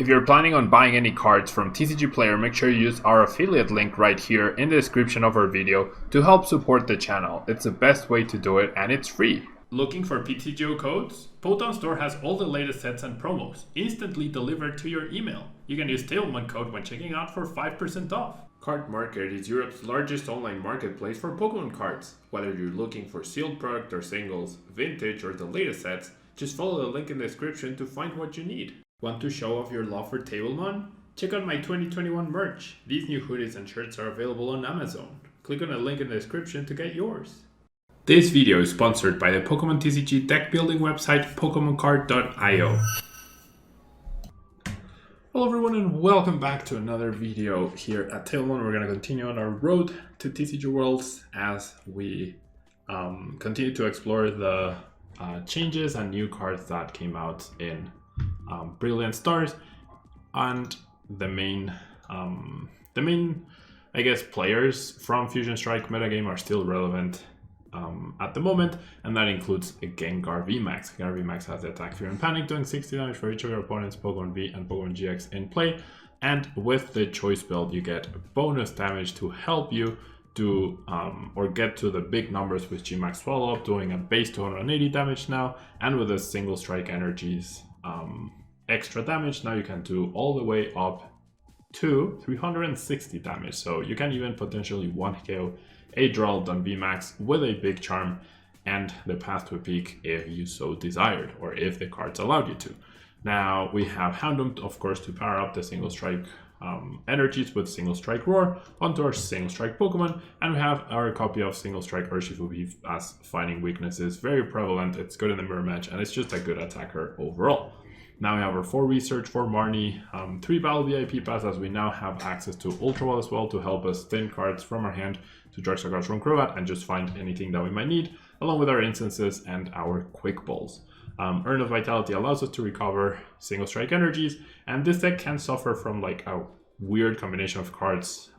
If you're planning on buying any cards from TCG Player, make sure you use our affiliate link right here in the description of our video to help support the channel. It's the best way to do it and it's free. Looking for PTGO codes? Potown Store has all the latest sets and promos instantly delivered to your email. You can use Tailman code when checking out for 5% off. Card Market is Europe's largest online marketplace for Pokemon cards. Whether you're looking for sealed product or singles, vintage or the latest sets, just follow the link in the description to find what you need. Want to show off your love for Tablemon? Check out my 2021 merch. These new hoodies and shirts are available on Amazon. Click on the link in the description to get yours. This video is sponsored by the Pokemon TCG deck building website PokemonCard.io. Hello everyone and welcome back to another video here at Tablemon. We're going to continue on our road to TCG Worlds as we continue to explore the changes and new cards that came out in Brilliant Stars, and the main I guess players from Fusion Strike metagame are still relevant at the moment, and that includes a Gengar VMAX. Gengar VMAX has the attack, fear, and panic, doing 60 damage for each of your opponent's Pokemon V and Pokemon GX in play, and with the choice build you get bonus damage to help you do or get to the big numbers with Gmax Swallow Up, doing a base 280 damage now, and with a single strike energies extra damage, now you can do all the way up to 360 damage. So you can even potentially 1KO a Duraludon VMAX with a big charm and the path to a peak if you so desired, or if the cards allowed you to. Now we have Houndoom, of course, to power up the single strike energies with single strike roar onto our single strike Pokemon, and we have our copy of single strike Urshifu Beef as finding weaknesses, very prevalent. It's good in the mirror match and it's just a good attacker overall. Now we have our 4 research, 4 Marnie, 3 battle VIP pass, as we now have access to Ultra Ball as well to help us thin cards from our hand to Dark Cards from Crobat and just find anything that we might need, along with our instances and our quick balls. Urn of Vitality allows us to recover single strike energies, and this deck can suffer from like a weird combination of cards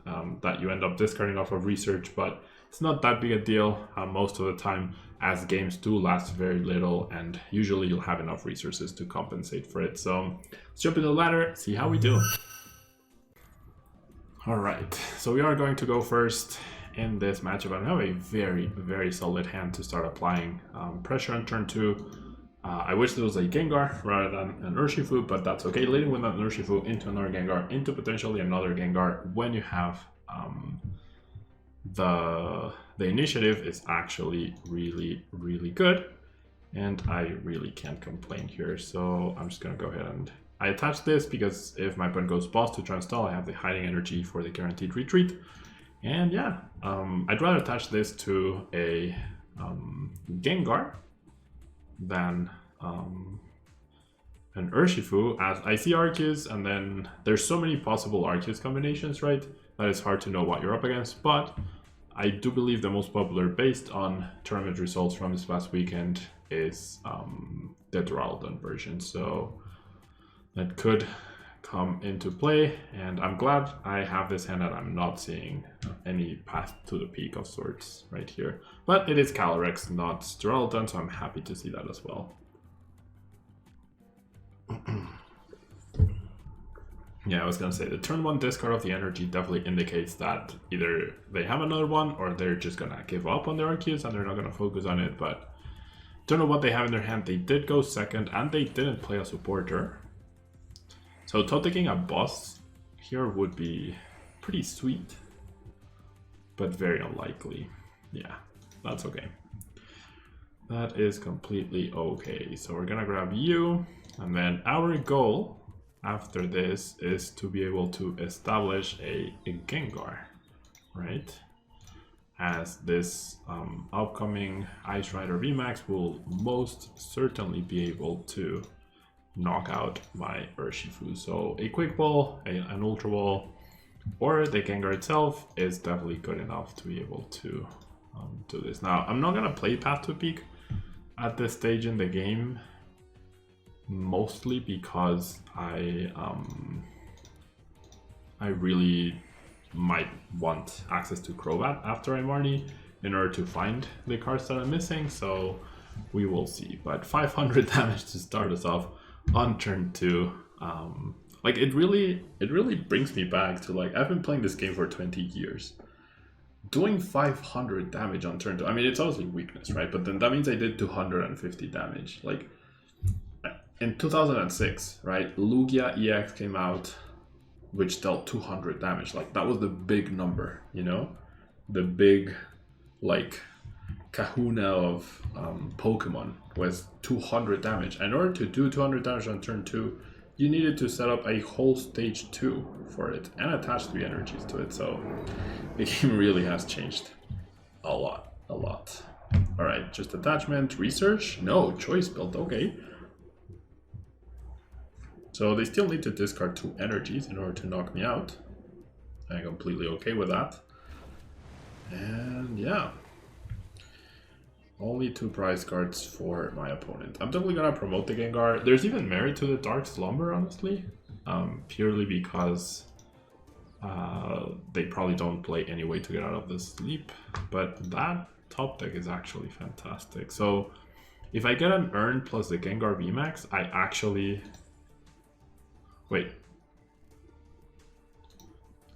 that you end up discarding off of research, but it's not that big a deal most of the time, as games do last very little and usually you'll have enough resources to compensate for it. So let's jump in the ladder, see how we do. Alright, so we are going to go first in this matchup. I have a very solid hand to start applying pressure on turn 2. I wish there was a Gengar rather than an Urshifu, but that's okay. Leading with an Urshifu into another Gengar, into potentially another Gengar when you have the initiative is actually really good, and I really can't complain here. So I'm just gonna go ahead and I attach this because if my opponent goes boss to try and stall, I have the hiding energy for the guaranteed retreat. And yeah, I'd rather attach this to a Gengar than an Urshifu, as I see Arceus, and then there's so many possible Arceus combinations, right, that it's hard to know what you're up against. But I do believe the most popular, based on tournament results from this past weekend, is the Duraludon version. So that could come into play, and I'm glad I have this hand that I'm not seeing any path to the peak of sorts right here. But it is Calyrex, not Duraludon, so I'm happy to see that as well. Yeah, I was gonna say the turn 1 discard of the energy definitely indicates that either they have another one or they're just gonna give up on their Arceus and they're not gonna focus on it. But don't know what they have in their hand. They did go second and they didn't play a supporter. So taking a boss here would be pretty sweet, but very unlikely. Yeah, that's okay. That is completely okay. So we're gonna grab you, and then our goal after this is to be able to establish a Gengar, right? As this upcoming Ice Rider VMAX will most certainly be able to knock out my Urshifu. So a Quick Ball, an Ultra Ball, or the Gengar itself is definitely good enough to be able to do this. Now, I'm not gonna play Path to Peak at this stage in the game, mostly because I really might want access to Crobat after I Marnie in order to find the cards that I'm missing, so we will see. But 500 damage to start us off on turn 2. Like it really brings me back to like I've been playing this game for 20 years. Doing 500 damage on turn 2. I mean, it's obviously weakness, right? But then that means I did 250 damage. Like in 2006, right? Lugia EX came out, which dealt 200 damage. Like that was the big number, you know? The big like kahuna of Pokemon was 200 damage. In order to do 200 damage on turn 2, you needed to set up a whole stage 2 for it and attach 3 energies to it. So the game really has changed a lot. Alright, just attachment, research, no, choice build, okay. So they still need to discard 2 energies in order to knock me out. I'm completely okay with that. And yeah. Only 2 prize cards for my opponent. I'm definitely gonna promote the Gengar. There's even merit to the Dark Slumber, honestly. Purely because they probably don't play any way to get out of the sleep. But that top deck is actually fantastic. So if I get an Urn plus the Gengar VMAX, I actually... Wait.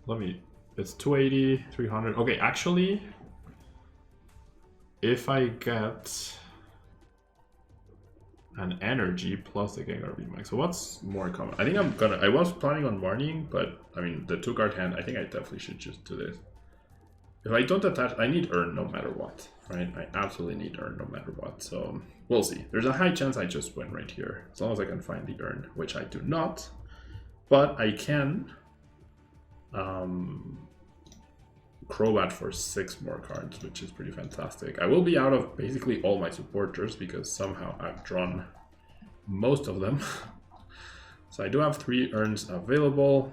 Let me... It's 280, 300. Okay, actually... If I get an energy plus the Gengar VMAX, so what's more common? I think I was planning on Marnieing, but I mean, the 2-card hand, I think I definitely should just do this. If I don't attach, I need Urn no matter what, right? I absolutely need Urn no matter what, so we'll see. There's a high chance I just win right here, as long as I can find the Urn, which I do not, but I can Crobat for 6 more cards, which is pretty fantastic. I will be out of basically all my supporters because somehow I've drawn most of them. So I do have 3 Urns available.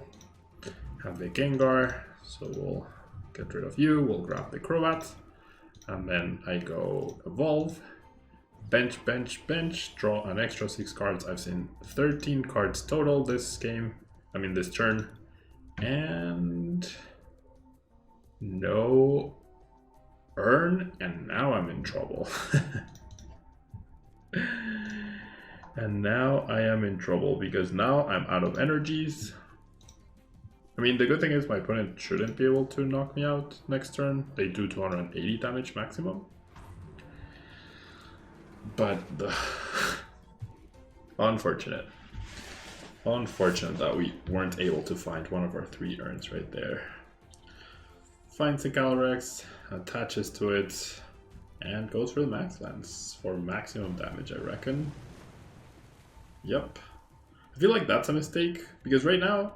Have the Gengar, so we'll get rid of you. We'll grab the Crobat, and then I go Evolve, bench, draw an extra 6 cards. I've seen 13 cards total this game. I mean this turn, and no Urn, and now I'm in trouble. And now I am in trouble because now I'm out of energies. I mean, the good thing is my opponent shouldn't be able to knock me out next turn. They do 280 damage maximum. But unfortunate that we weren't able to find one of our 3 Urns right there. Finds the Calyrex, attaches to it, and goes for the Max Lance for maximum damage, I reckon. Yep. I feel like that's a mistake, because right now...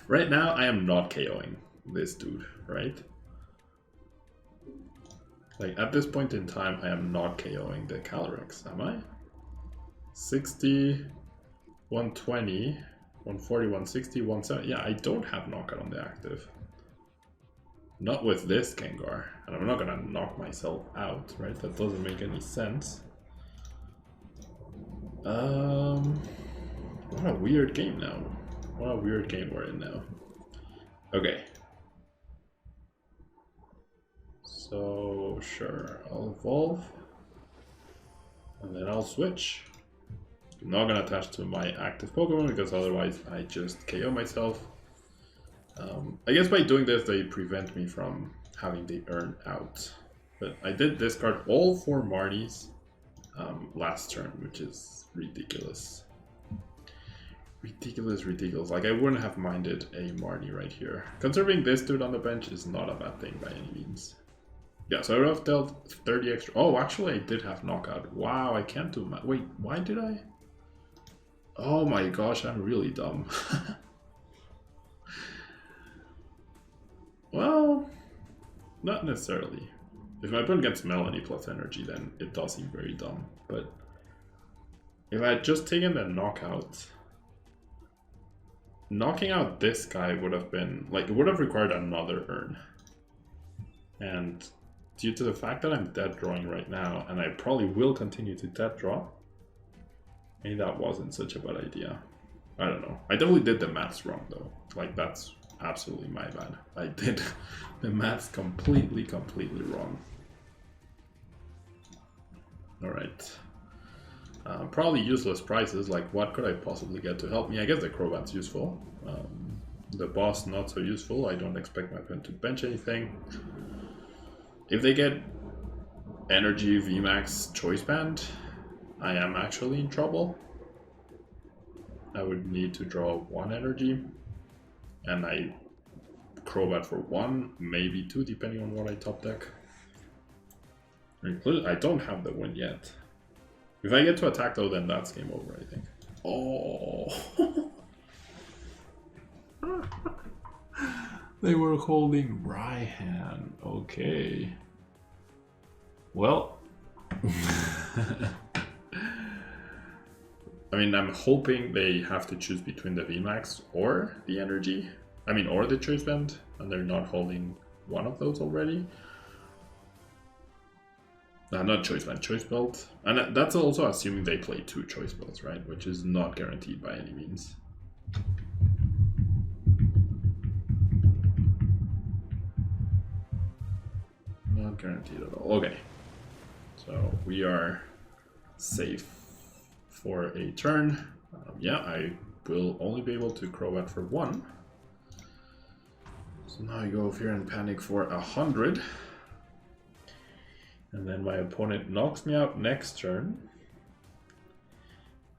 right now, I am not KOing this dude, right? Like, at this point in time, I am not KOing the Calyrex, am I? 60, 120... 140, 160, 170. Yeah, I don't have knockout on the active. Not with this Gengar. And I'm not gonna knock myself out, right? That doesn't make any sense. What a weird game now. What a weird game we're in now. Okay. So, sure. I'll evolve. And then I'll switch. I'm not gonna attach to my active Pokemon because otherwise I just KO myself. I guess by doing this they prevent me from having the Urn out. But I did discard all 4 Marnies last turn, which is ridiculous. Ridiculous. Like I wouldn't have minded a Marnie right here. Conserving this dude on the bench is not a bad thing by any means. Yeah, so I would have dealt 30 extra. Oh, actually I did have knockout. Wow, I can't do that. Wait, why did I? Oh my gosh, I'm really dumb. Well, not necessarily. If my opponent gets Melanie plus energy, then it does seem very dumb. But if I had just taken the knockout, knocking out this guy would have been, like, it would have required another Urn. And due to the fact that I'm dead drawing right now, and I probably will continue to dead draw, maybe that wasn't such a bad idea. I don't know. I definitely did the maths wrong though. Like that's absolutely my bad. I did the maths completely wrong. Alright. Probably useless prizes, like what could I possibly get to help me? I guess the Crobat's useful. The boss not so useful. I don't expect my opponent to bench anything. If they get Energy VMAX Choice Band, I am actually in trouble. I would need to draw 1 energy, and I Crobat for 1, maybe 2, depending on what I top deck. I don't have the win yet. If I get to attack though, then that's game over, I think. Oh! They were holding Raihan. Okay. Well. I mean, I'm hoping they have to choose between the VMAX or the energy. I mean, or the choice band, and they're not holding one of those already. Not choice band, choice belt. And that's also assuming they play 2 choice belts, right? Which is not guaranteed by any means. Not guaranteed at all. Okay. So we are safe for a turn. Yeah, I will only be able to Crobat for 1. So now I go over here and panic for 100. And then my opponent knocks me out next turn.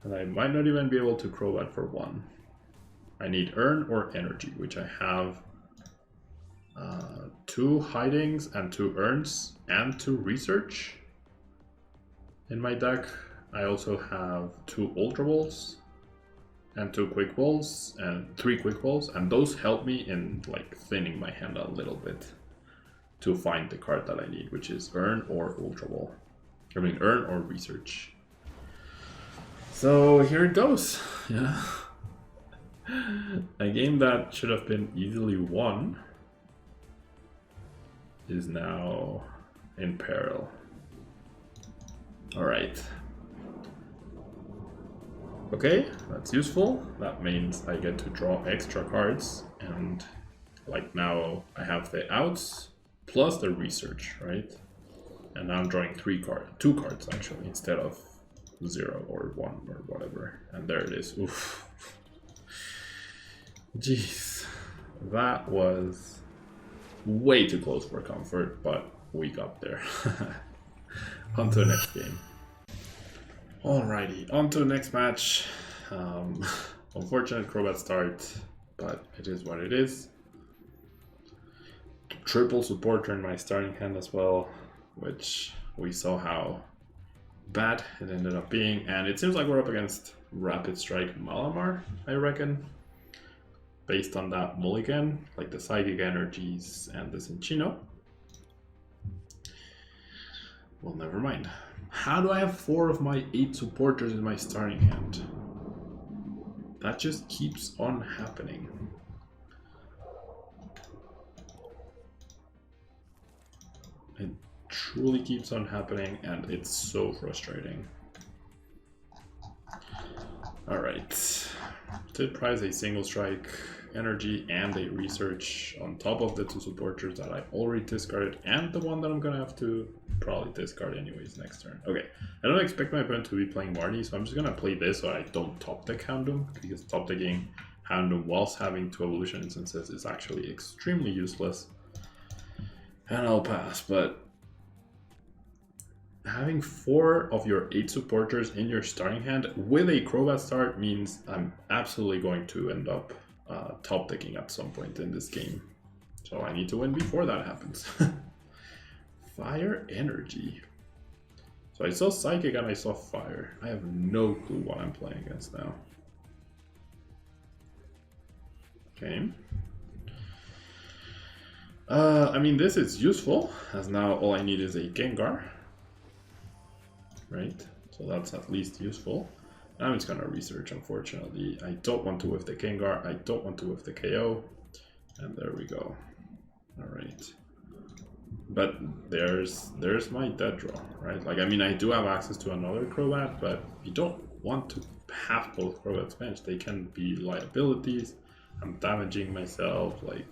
And I might not even be able to Crobat for 1. I need Earn or Energy, which I have 2 Hidings and 2 Earns and 2 Research in my deck. I also have 2 Ultra Balls and 2 Quick Balls and 3 Quick Balls, and those help me in like thinning my hand a little bit to find the card that I need, which is Earn or Ultra Ball. I mean, Earn or Research. So here it goes. Yeah. A game that should have been easily won is now in peril. All right. Okay, that's useful. That means I get to draw extra cards, and like now I have the outs plus the research, right? And now I'm drawing 2 cards actually, instead of 0 or 1 or whatever. And there it is. Oof. Jeez, that was way too close for comfort, but we got there. On to the next game. Alrighty, on to the next match. Unfortunate Crobat start, but it is what it is. Triple supporter in my starting hand as well, which we saw how bad it ended up being. And it seems like we're up against Rapid Strike Malamar, I reckon. Based on that mulligan, like the Psychic Energies and the Cinchino. Well, never mind. How do I have 4 of my 8 supporters in my starting hand? That just keeps on happening. It truly keeps on happening, and it's so frustrating. Alright. Did prize a single strike energy and a research on top of the 2 supporters that I already discarded, and the one that I'm gonna have to probably discard anyways next turn. Okay, I don't expect my opponent to be playing Marnie, so I'm just gonna play this so I don't top deck Houndoom, because top decking Houndoom whilst having 2 evolution instances is actually extremely useless. And I'll pass, but having 4 of your 8 supporters in your starting hand with a Crobat start means I'm absolutely going to end up top decking at some point in this game. So I need to win before that happens. Fire Energy. So I saw Psychic and I saw Fire. I have no clue what I'm playing against now. Okay. I mean, this is useful, as now all I need is a Gengar. Right? So that's at least useful. I'm just gonna research, unfortunately. I don't want to whiff the Gengar, I don't want to whiff the KO. And there we go. Alright. But there's my dead draw, right? Like, I mean, I do have access to another Crobat, but you don't want to have both Crobats benched. They can be liabilities. I'm damaging myself, like...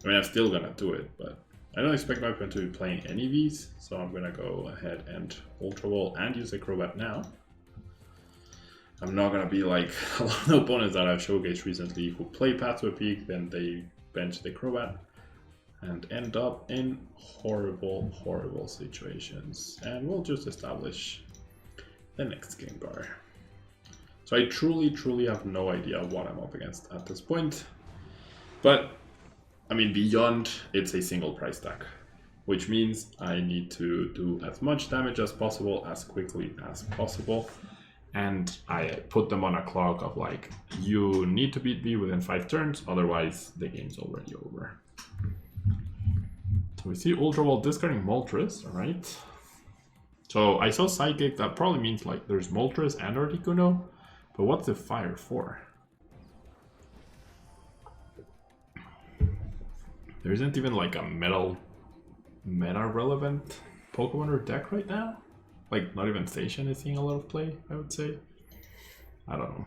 I mean, I'm still gonna do it, but I don't expect my opponent to be playing any Vs, so I'm gonna go ahead and Ultra Ball and use the Crobat now. I'm not gonna be like a lot of opponents that I've showcased recently who play Path to a Peak, then they bench the Crobat and end up in horrible, horrible situations. And we'll just establish the next Gengar. So I truly have no idea what I'm up against at this point. But, I mean, beyond, it's a single price tag, which means I need to do as much damage as possible, as quickly as possible. And I put them on a clock of like, you need to beat me within 5 turns, otherwise the game's already over. So we see Ultra Ball discarding Moltres, alright. So I saw Psychic, that probably means like there's Moltres and Articuno, but what's the fire for? There isn't even like a meta relevant Pokemon or deck right now? Like, not even Station is seeing a lot of play, I would say. I don't know.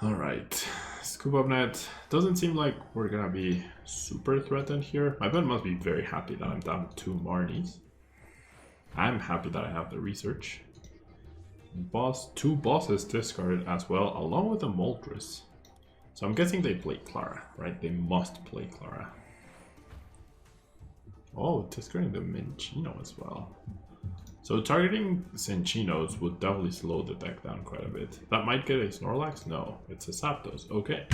Alright. Scoop Up Net. Doesn't seem like we're gonna be super threatened here. My opponent must be very happy that I'm down 2 Marnies. I'm happy that I have the research. Boss, 2 bosses discarded as well, along with a Moltres. So I'm guessing they play Clara, right? They must play Clara. Oh, discarding the Minccino as well. So targeting Cinchinos would definitely slow the deck down quite a bit. That might get a Snorlax? No, it's a Zapdos. Okay.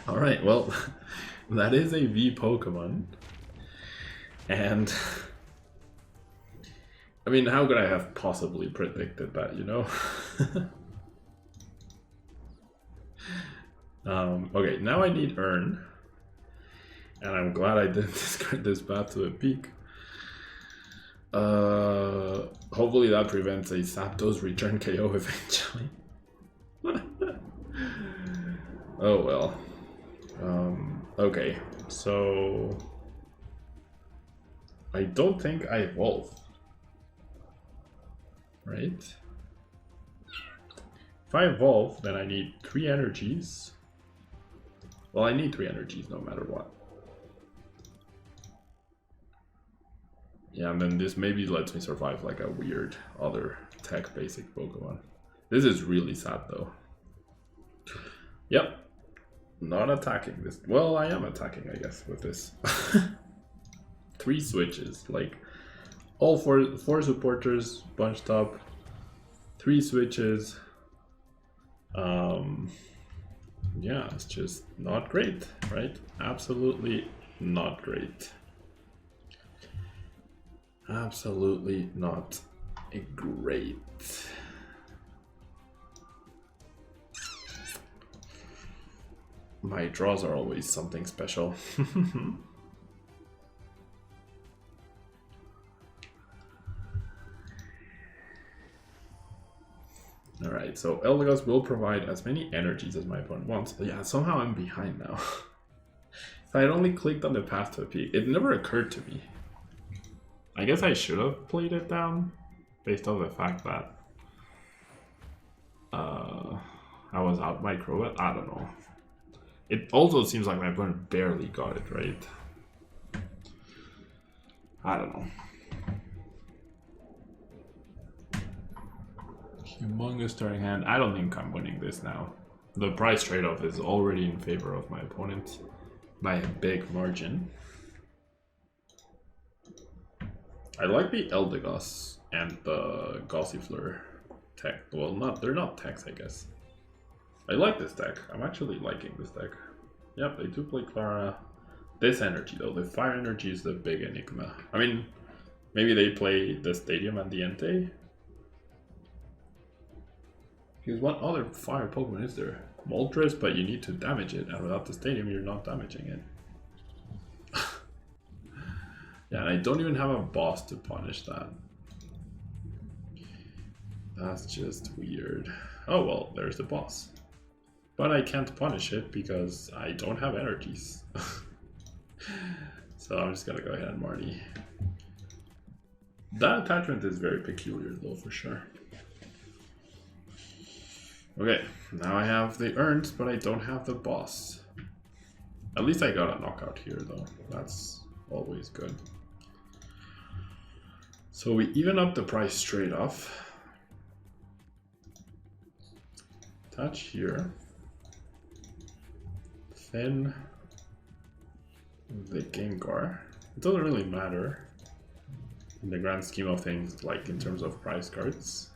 Alright, well, that is a V Pokemon. And I mean, how could I have possibly predicted that, you know? Okay, now I need Earn. And I'm glad I didn't discard this Path to a Peak. Hopefully that prevents a Zapdos return KO eventually. Oh well. Okay, so I don't think I evolve. Right? If I evolve, then I need 3 energies. Well, I need 3 energies no matter what. Yeah, and then this maybe lets me survive like a weird other tech basic Pokemon. This is really sad though. Yep. Not attacking this. Well, I am attacking, I guess, with this. 3 switches, like all four supporters bunched up. 3 switches. Yeah, it's just not great, right? Absolutely not great. Absolutely not great. My draws are always something special. Alright, so Eldegoss will provide as many energies as my opponent wants. But yeah, somehow I'm behind now. If I had only clicked on the Path to a Peak, it never occurred to me. I guess I should have played it down based on the fact that I was out my Crobat. I don't know. It also seems like my opponent barely got it right. I don't know. Humongous starting hand. I don't think I'm winning this now. The price trade-off is already in favor of my opponent by a big margin. I like the Eldegoss and the Gossifleur tech. Well, they're not techs, I guess. I like this deck. I'm actually liking this deck. Yep, they do play Clara. This energy though, the fire energy is the big enigma. I mean, maybe they play the Stadium and the Entei. Because what other fire Pokemon is there? Moltres, but you need to damage it, and without the Stadium you're not damaging it. Yeah, and I don't even have a boss to punish that. That's just weird. Oh well, there's the boss. But I can't punish it because I don't have energies. So I'm just gonna go ahead and Marnie. That attachment is very peculiar though, for sure. Okay, now I have the urns, but I don't have the boss. At least I got a knockout here, though. That's always good. So we even up the price straight off. Touch here. Then the Gengar. It doesn't really matter in the grand scheme of things, like in terms of price cards.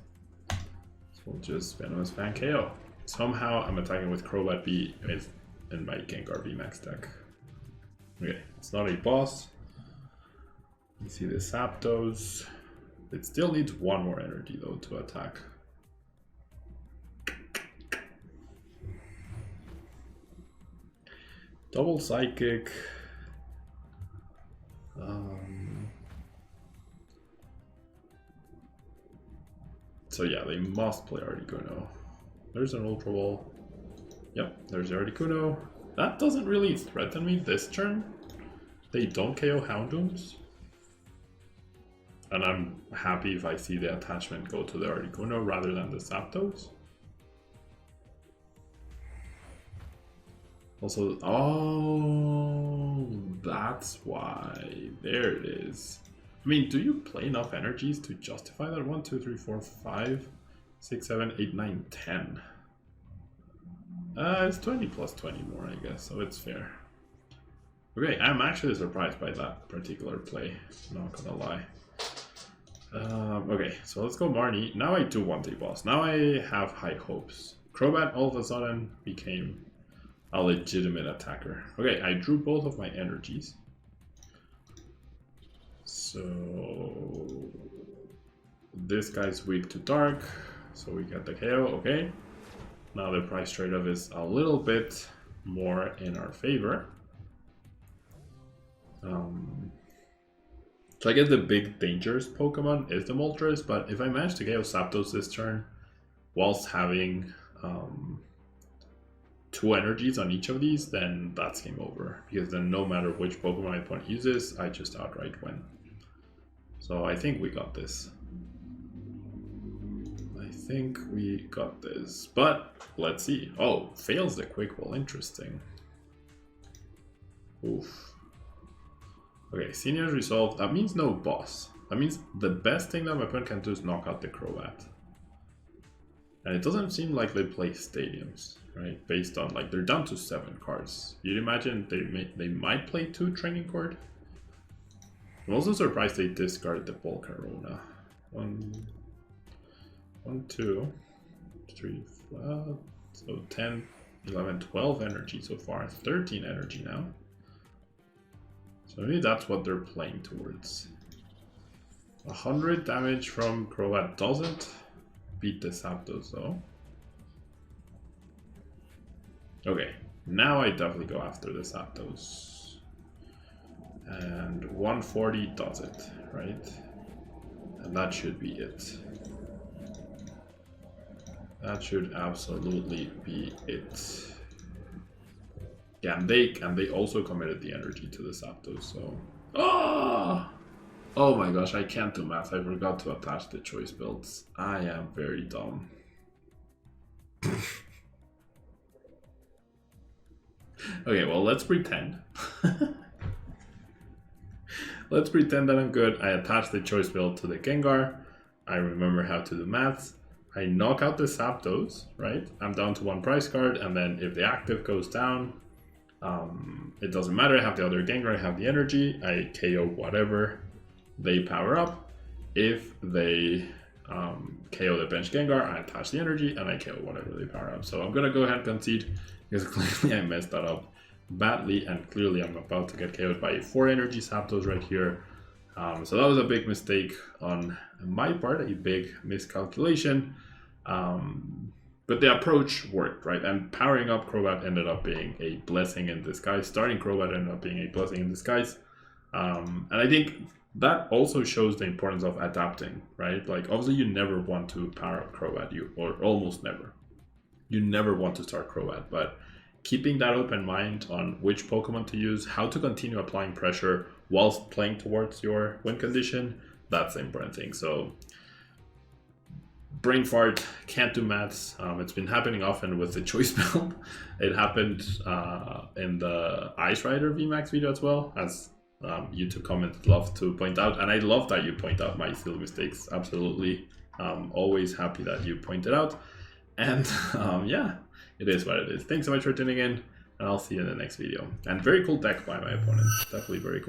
So we'll just Venomous Fang KO. Somehow I'm attacking with Crobat B in my Gengar VMAX deck. Okay, it's not a boss. You see the Zapdos. It still needs one more energy though to attack. Double Psychic. So yeah, they must play Articuno. There's an Ultra Ball. Yep, there's Articuno. That doesn't really threaten me this turn. They don't KO Houndooms. And I'm happy if I see the attachment go to the Articuno rather than the Zapdos. Also, oh, that's why. There it is. I mean, do you play enough energies to justify that? 1, 2, 3, 4, 5, 6, 7, 8, 9, 10. It's 20 plus 20 more, I guess, so it's fair. Okay, I'm actually surprised by that particular play, not gonna lie. Okay, so let's go Marnie. Now I do want a boss. Now I have high hopes. Crobat all of a sudden became a legitimate attacker. Okay, I drew both of my energies. So this guy's weak to dark, so we get the KO. Okay, now the price trade-off is a little bit more in our favor. So I guess the big dangerous Pokemon is the Moltres, but if I manage to KO Zapdos this turn whilst having 2 energies on each of these, then that's game over. Because then no matter which Pokemon my opponent uses, I just outright win. So I think we got this. I think we got this. But let's see. Oh, fails the Quick Ball. Interesting. Oof. Okay, Senior's Resolve. That means no boss. That means the best thing that my opponent can do is knock out the Crobat. And it doesn't seem like they play stadiums, right? Based on, like, they're down to 7 cards. You'd imagine they might play 2 Training Card. I'm also surprised they discard the Volcarona. 1, 2, 3, 4, so 10, 11, 12 energy so far. 13 energy now. So maybe that's what they're playing towards. 100 damage from Crobat doesn't beat the Zapdos though. Okay, now I definitely go after the Zapdos. And 140 does it, right? And that should be it. That should absolutely be it. Yeah, and they also committed the energy to the Zapdos, so... Oh! Oh my gosh, I can't do math. I forgot to attach the choice builds. I am very dumb. Okay, well, let's pretend. Let's pretend that I'm good. I attach the choice build to the Gengar. I remember how to do maths. I knock out the Zapdos, right? I'm down to 1 price card, and then if the active goes down, it doesn't matter. I have the other Gengar, I have the energy. I KO whatever they power up. If they KO the bench Gengar, I attach the energy, and I KO whatever they power up. So I'm gonna go ahead and concede, because clearly I messed that up badly, and clearly I'm about to get KO'd by 4 energy Zapdos right here. So that was a big mistake on my part, a big miscalculation. But the approach worked, right? And powering up Crobat ended up being a blessing in disguise. Starting Crobat ended up being a blessing in disguise. And I think that also shows the importance of adapting, right? Like, obviously you never want to power up Crobat, or almost never. You never want to start Crobat, but keeping that open mind on which Pokemon to use, how to continue applying pressure whilst playing towards your win condition, that's the important thing. So brain fart, can't do maths. It's been happening often with the choice build. It happened in the Ice Rider VMAX video as well, as YouTube comments love to point out, and I love that you point out my silly mistakes. Absolutely, always happy that you point it out. And yeah, it is what it is. Thanks so much for tuning in, and I'll see you in the next video. And very cool deck by my opponent, definitely very cool.